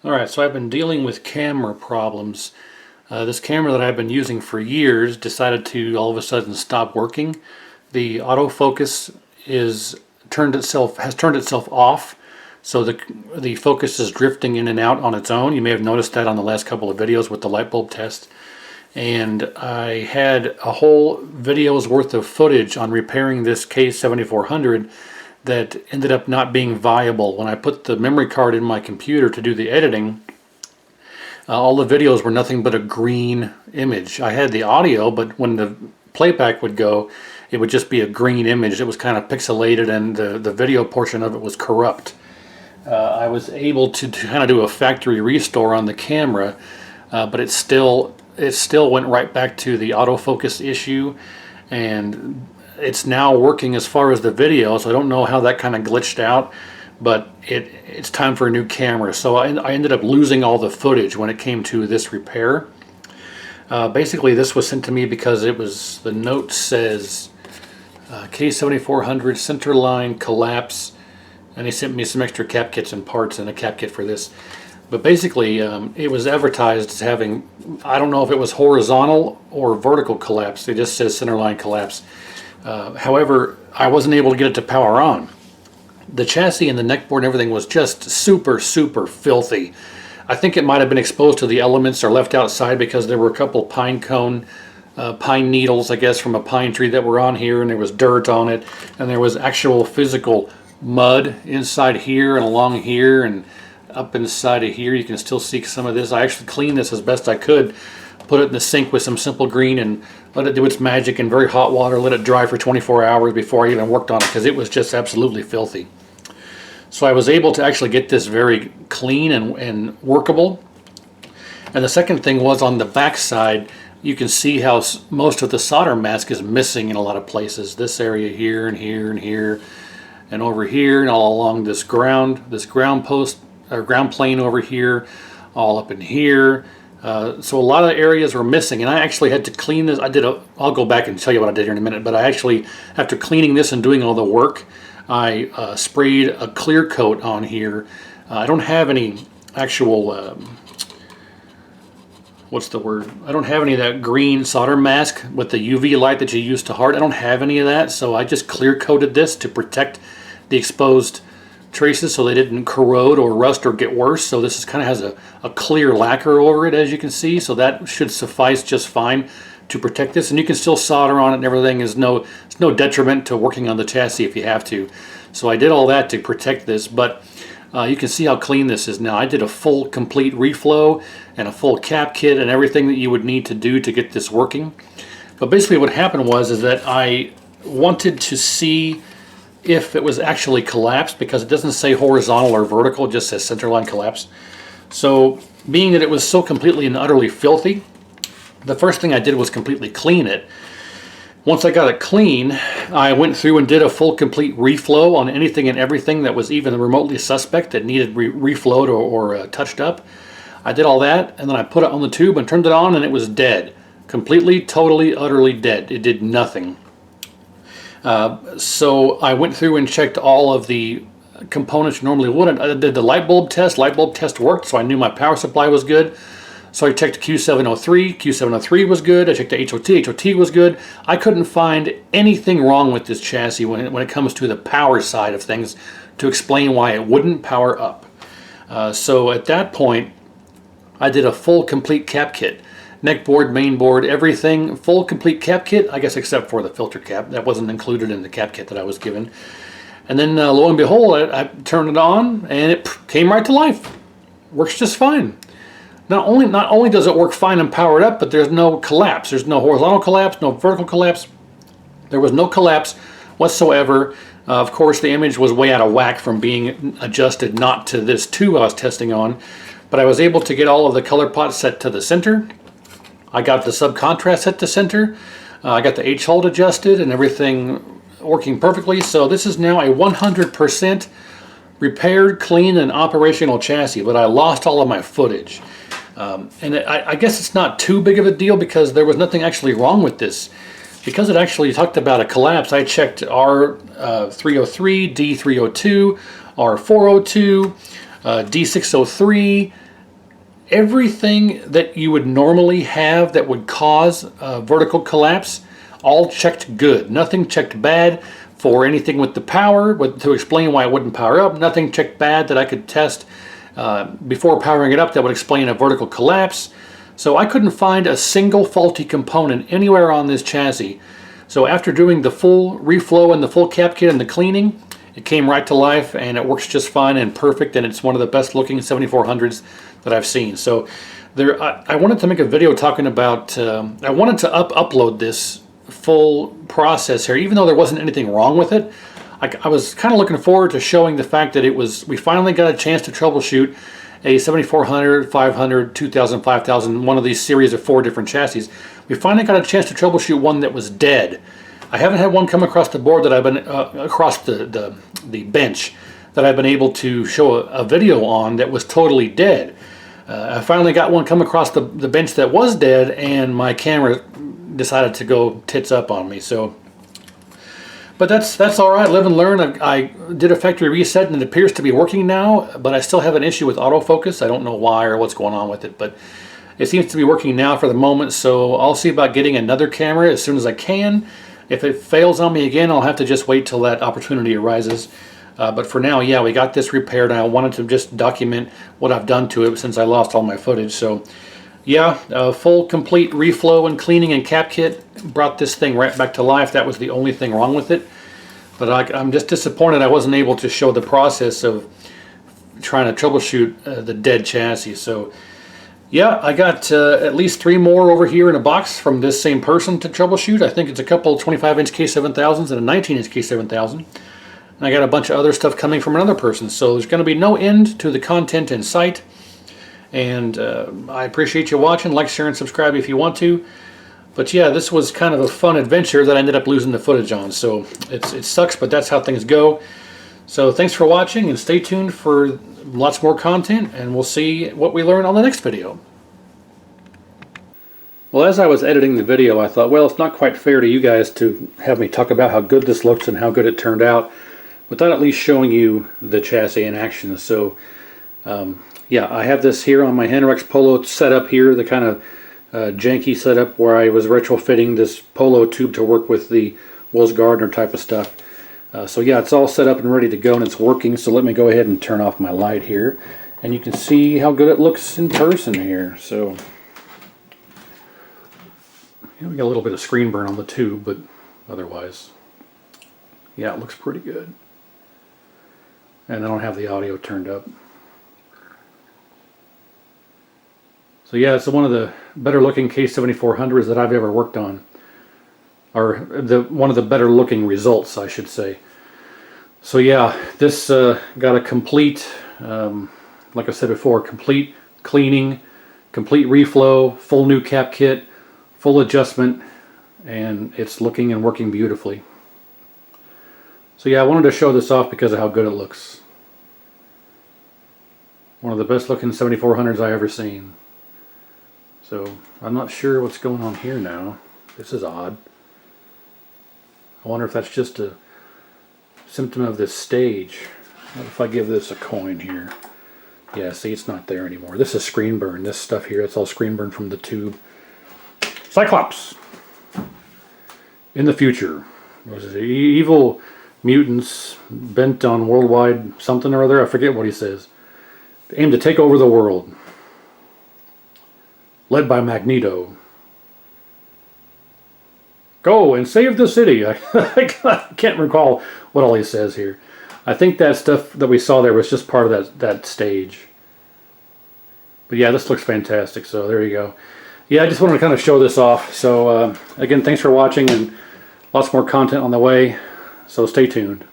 Alright, so I've been dealing with camera problems. This camera that I've been using for years decided to all of a sudden stop working. The autofocus has turned itself off, so the focus is drifting in and out on its own. You may have noticed that on the last couple of videos with the light bulb test. And I had a whole video's worth of footage on repairing this K7400 that ended up not being viable. When I put the memory card in my computer to do the editing, all the videos were nothing but a green image. I had the audio, but when the playback would go, it would just be a green image. It was kind of pixelated, and the video portion of it was corrupt. I was able to kind of do a factory restore on the camera, but it still went right back to the autofocus issue, and it's now working as far as the video, so I don't know how that kind of glitched out, but it's time for a new camera. So I ended up losing all the footage when it came to this repair. Basically, this was sent to me because the note says K7400 center line collapse, and they sent me some extra cap kits and parts and a cap kit for this. But basically, it was advertised as having, I don't know if it was horizontal or vertical collapse. It just says center line collapse. However, I wasn't able to get it to power on. The chassis and the neck board and everything was just super filthy. I think it might have been exposed to the elements or left outside, because there were a couple pine needles, I guess, from a pine tree that were on here, and there was dirt on it, and there was actual physical mud inside here and along here and up inside of here. You can still see some of this. I actually cleaned this as best I could, put it in the sink with some simple green and let it do its magic in very hot water, let it dry for 24 hours before I even worked on it, because it was just absolutely filthy. So I was able to actually get this very clean and workable. And the second thing was, on the back side, you can see how most of the solder mask is missing in a lot of places. This area here and here and here and over here, and all along this ground post or ground plane over here, all up in here. So a lot of areas were missing, and I actually had to clean this. I'll go back and tell you what I did here in a minute, but I actually, after cleaning this and doing all the work, I sprayed a clear coat on here. I don't have any actual, what's the word? I don't have any of that green solder mask with the UV light that you use to harden. I don't have any of that, so I just clear coated this to protect the exposed traces so they didn't corrode or rust or get worse. So this kind of has a clear lacquer over it, as you can see, so that should suffice just fine to protect this. And you can still solder on it and everything. It's no detriment to working on the chassis if you have to. So I did all that to protect this, but you can see how clean this is now. I did a full complete reflow and a full cap kit and everything that you would need to do to get this working. But basically what happened is that I wanted to see if it was actually collapsed, because it doesn't say horizontal or vertical, it just says centerline collapse. So being that it was so completely and utterly filthy, the first thing I did was completely clean it. Once I got it clean, I went through and did a full complete reflow on anything and everything that was even remotely suspect that needed reflowed or touched up. I did all that, and then I put it on the tube and turned it on, and it was dead. Completely, totally, utterly dead. It did nothing. So I went through and checked all of the components you normally would. I did the light bulb test. Light bulb test worked, so I knew my power supply was good. So I checked Q703. Q703 was good. I checked the HOT. HOT was good. I couldn't find anything wrong with this chassis when it comes to the power side of things to explain why it wouldn't power up. So at that point, I did a full complete cap kit. Neck board, main board, everything, full complete cap kit, I guess except for the filter cap. That wasn't included in the cap kit that I was given. And then lo and behold, I turned it on and it came right to life. Works just fine. Not only does it work fine and power it up, but there's no collapse. There's no horizontal collapse, no vertical collapse. There was no collapse whatsoever. Of course, the image was way out of whack from being adjusted not to this tube I was testing on, but I was able to get all of the color pots set to the center. I got the subcontrast set to center. I got the H-hold adjusted and everything working perfectly. So this is now a 100% repaired, clean, and operational chassis, but I lost all of my footage. And I guess it's not too big of a deal, because there was nothing actually wrong with this. Because it actually talked about a collapse, I checked R303, D302, R402, D603, everything that you would normally have that would cause a vertical collapse, all checked good. Nothing checked bad for anything with the power, to explain why it wouldn't power up. Nothing checked bad that I could test before powering it up that would explain a vertical collapse. So I couldn't find a single faulty component anywhere on this chassis. So after doing the full reflow and the full cap kit and the cleaning, it came right to life, and it works just fine and perfect, and it's one of the best looking 7400s that I've seen. So I wanted to make a video talking about, I wanted to upload this full process here, even though there wasn't anything wrong with it. I was kind of looking forward to showing the fact that we finally got a chance to troubleshoot a 7400, 500, 2000, 5000, one of these series of 4 different chassis. We finally got a chance to troubleshoot one that was dead. I haven't had one come across the board that I've been, across the bench, that I've been able to show a video on that was totally dead. I finally got one come across the bench that was dead, and my camera decided to go tits up on me. So, but that's all right. Live and learn. I did a factory reset, and it appears to be working now, but I still have an issue with autofocus. I don't know why or what's going on with it, but it seems to be working now for the moment. So I'll see about getting another camera as soon as I can. If it fails on me again, I'll have to just wait till that opportunity arises. But for now, yeah, we got this repaired, and I wanted to just document what I've done to it since I lost all my footage. So yeah, full complete reflow and cleaning and cap kit brought this thing right back to life. That was the only thing wrong with it. But I'm just disappointed I wasn't able to show the process of trying to troubleshoot the dead chassis. So yeah, I got at least 3 more over here in a box from this same person to troubleshoot. I think it's a couple 25-inch K7000s and a 19-inch K7000. And I got a bunch of other stuff coming from another person. So there's going to be no end to the content in sight. And I appreciate you watching. Like, share, and subscribe if you want to. But yeah, this was kind of a fun adventure that I ended up losing the footage on. So it sucks, but that's how things go. So thanks for watching, and stay tuned for lots more content, and we'll see what we learn on the next video. Well, as I was editing the video, I thought, well, it's not quite fair to you guys to have me talk about how good this looks and how good it turned out without at least showing you the chassis in action. So yeah, I have this here on my Henrex Polo set up here, the kind of janky setup where I was retrofitting this Polo tube to work with the Wills Gardner type of stuff. So yeah, it's all set up and ready to go, and it's working. So let me go ahead and turn off my light here, and you can see how good it looks in person here. So yeah, we got a little bit of screen burn on the tube, but otherwise, yeah, it looks pretty good. And I don't have the audio turned up. So yeah, it's one of the better looking K7400s that I've ever worked on. Or one of the better looking results, I should say. So yeah, this got a complete, like I said before, complete cleaning, complete reflow, full new cap kit, full adjustment, and it's looking and working beautifully. So yeah, I wanted to show this off because of how good it looks. One of the best looking 7400s I've ever seen. So I'm not sure what's going on here now. This is odd. I wonder if that's just a symptom of this stage. What if I give this a coin here? Yeah, see, it's not there anymore. This is screen burn. This stuff here, it's all screen burn from the tube. Cyclops! In the future. What is it? Evil mutants bent on worldwide something or other. I forget what he says. Aim to take over the world. Led by Magneto. Go and save the city. I can't recall what all he says here. I think that stuff that we saw there was just part of that stage. But yeah, this looks fantastic, so there you go. Yeah, I just wanted to kind of show this off. So again, thanks for watching, and lots more content on the way, so stay tuned.